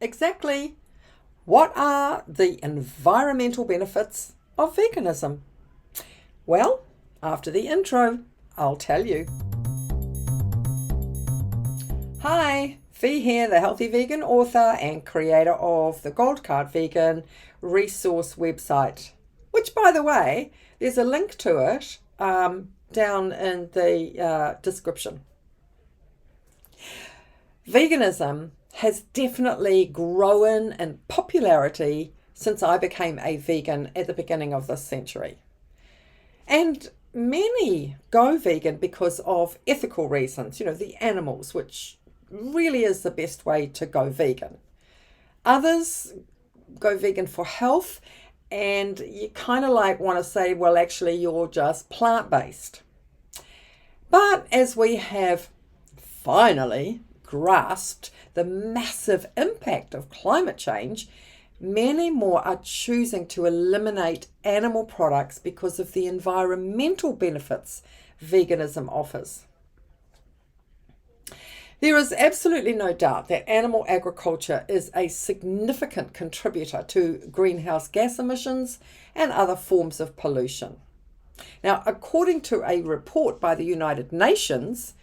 Exactly. What are the environmental benefits of veganism? Well, after the intro, I'll tell you. Hi, Fee here, the Healthy Vegan author and creator of the Gold Card Vegan resource website, which, by the way, there's a link to it down in the description. Veganism has definitely grown in popularity since I became a vegan at the beginning of this century. And many go vegan because of ethical reasons, the animals, which really is the best way to go vegan. Others go vegan for health, and you kind of want to say, well, actually, you're just plant-based. But as we have finally grasped the massive impact of climate change, many more are choosing to eliminate animal products because of the environmental benefits veganism offers. There is absolutely no doubt that animal agriculture is a significant contributor to greenhouse gas emissions and other forms of pollution. Now, according to a report by the United Nations,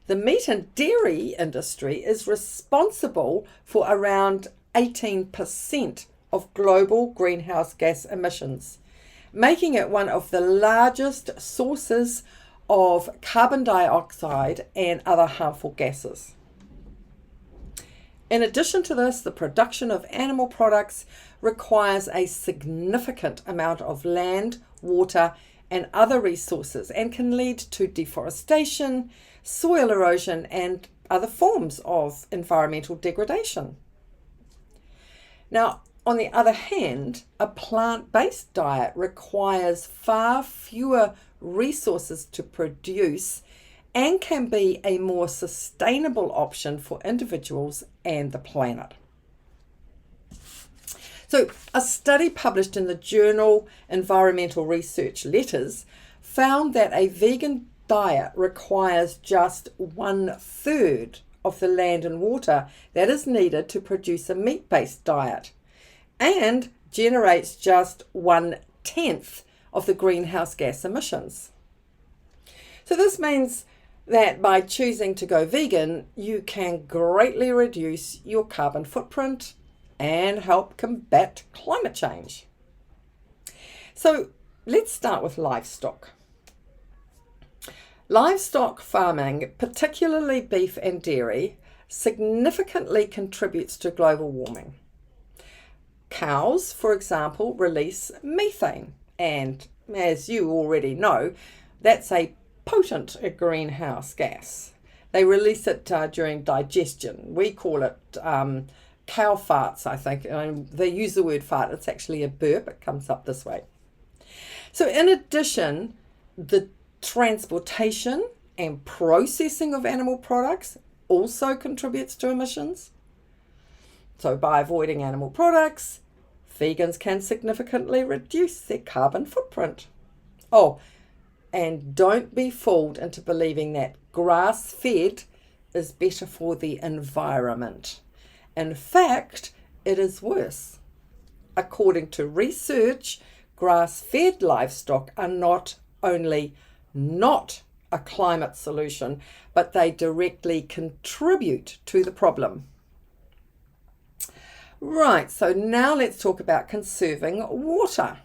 the meat and dairy industry is responsible for around 18% of global greenhouse gas emissions, making it one of the largest sources of carbon dioxide and other harmful gases. In addition to this, the production of animal products requires a significant amount of land, water, and other resources, and can lead to deforestation, soil erosion, and other forms of environmental degradation. Now, on the other hand, a plant-based diet requires far fewer resources to produce and can be a more sustainable option for individuals and the planet. So, a study published in the journal Environmental Research Letters found that a vegan diet requires just 1/3 of the land and water that is needed to produce a meat-based diet, and generates just 1/10 of the greenhouse gas emissions. So this means that by choosing to go vegan, you can greatly reduce your carbon footprint and help combat climate change. So let's start with livestock. Livestock farming, particularly beef and dairy, significantly contributes to global warming. Cows, for example, release methane, and as you already know, that's a potent greenhouse gas. They release it during digestion. We call it cow farts, I think. They use the word fart. It's actually a burp. It comes up this way. So in addition, the transportation and processing of animal products also contributes to emissions. So by avoiding animal products, vegans can significantly reduce their carbon footprint. Oh, and don't be fooled into believing that grass-fed is better for the environment. In fact, it is worse. According to research, grass-fed livestock are not only not a climate solution, but they directly contribute to the problem. Right, so now let's talk about conserving water.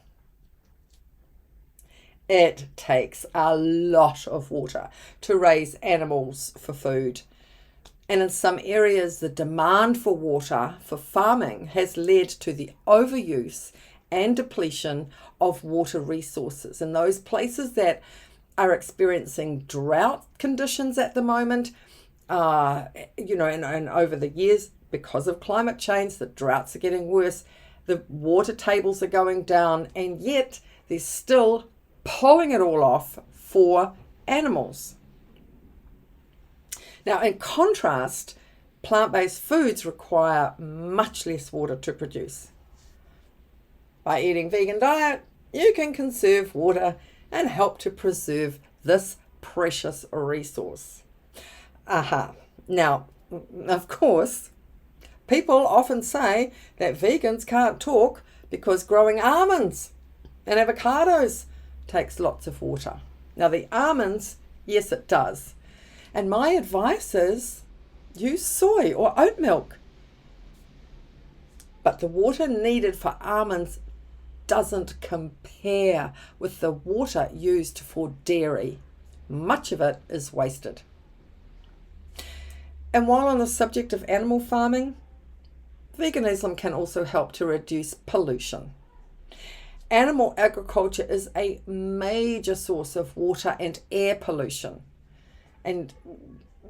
It takes a lot of water to raise animals for food. And in some areas, the demand for water for farming has led to the overuse and depletion of water resources. In those places that are experiencing drought conditions at the moment, and over the years, because of climate change, the droughts are getting worse, the water tables are going down, and yet they're still pulling it all off for animals. Now, in contrast, plant-based foods require much less water to produce. By eating vegan diet, you can conserve water and help to preserve this precious resource. Now, of course, People often say that vegans can't talk because growing almonds and avocados takes lots of water. Now the almonds, yes it does. And my advice is use soy or oat milk. But the water needed for almonds doesn't compare with the water used for dairy. Much of it is wasted. And while on the subject of animal farming, veganism can also help to reduce pollution. Animal agriculture is a major source of water and air pollution. And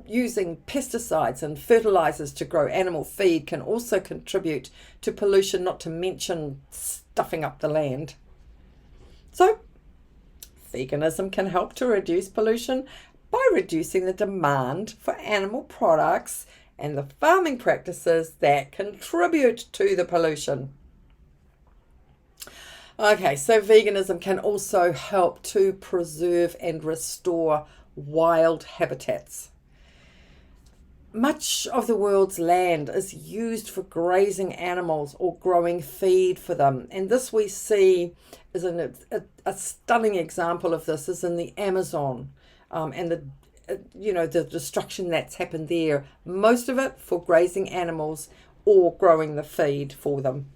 using pesticides and fertilizers to grow animal feed can also contribute to pollution, not to mention stuffing up the land. So, veganism can help to reduce pollution by reducing the demand for animal products and the farming practices that contribute to the pollution. Okay, so veganism can also help to preserve and restore wild habitats. Much of the world's land is used for grazing animals or growing feed for them. And this we see is a stunning example of this is in the Amazon and the destruction that's happened there. Most of it for grazing animals or growing the feed for them.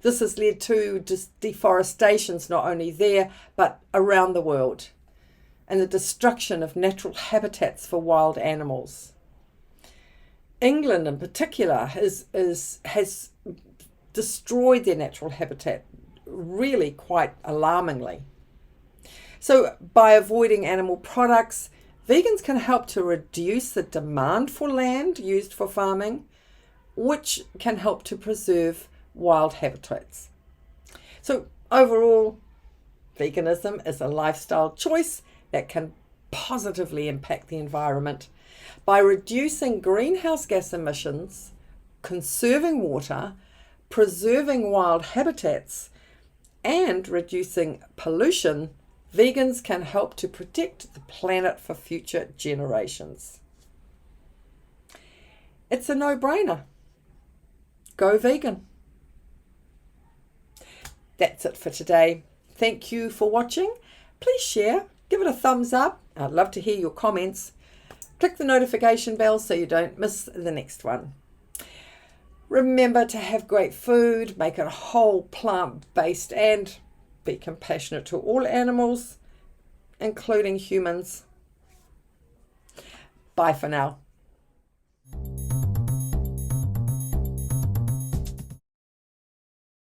This has led to deforestations not only there but around the world, and the destruction of natural habitats for wild animals. England in particular has destroyed their natural habitat really quite alarmingly. So by avoiding animal products, vegans can help to reduce the demand for land used for farming, which can help to preserve wild habitats. So overall, veganism is a lifestyle choice that can positively impact the environment. By reducing greenhouse gas emissions, conserving water, preserving wild habitats, and reducing pollution, vegans can help to protect the planet for future generations. It's a no-brainer. Go vegan. That's it for today. Thank you for watching. Please share, give it a thumbs up. I'd love to hear your comments. Click the notification bell so you don't miss the next one. Remember to have great food, make it whole plant-based, and be compassionate to all animals, including humans. Bye for now.